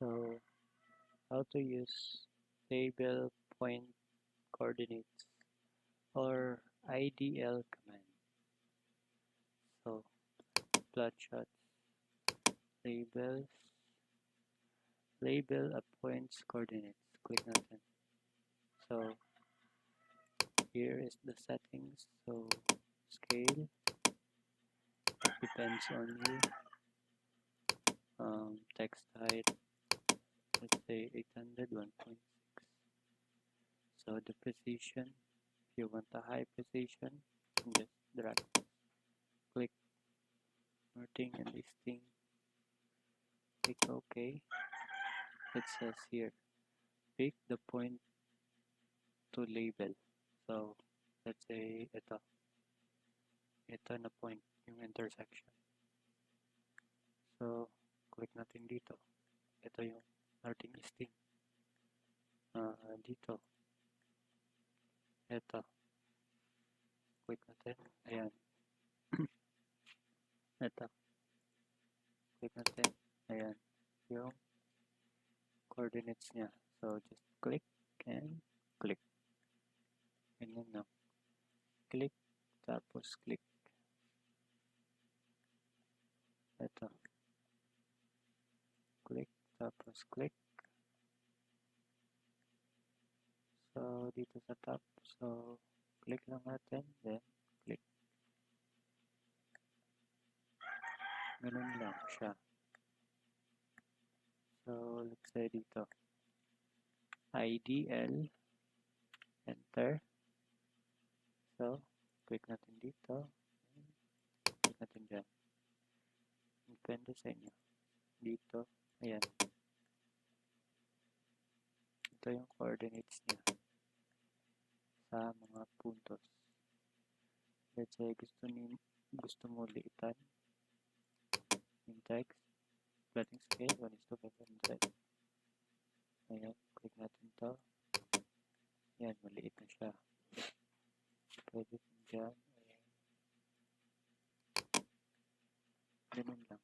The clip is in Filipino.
So, how to use label point coordinates or IDL command. So, plot shots, labels, label a point's coordinates. Click natin. So, here is the settings. So, scale, depends on you. Text height, let's say 800, 1.6. So the precision, if you want a high precision, just drag, click merging and listing, click OK. It says here, pick the point to label. So let's say ito na point, yung intersection. So click natin dito. Ito yung ating listing. Dito. Ito. Click natin. Ayan. Ito. Click natin. Ayan. Yung coordinates niya. So just click and click. Ganyan lang. Click. Tapos click. Ito. Click. Tapos click. So dito sa top. So click lang natin. Then click. Ganun lang siya. So let's say dito. IDL. Enter. So click natin dito. Click natin dyan. Depende sa inyo. Dito. Ayan. Ito yung coordinates niya. Sa mga puntos. Let's say gusto mo liitan yung text. Plotting scale 1:500. Ayan, click natin to. Ayan, maliit na siya. Pwede dyan. Ayan. Ganun lang.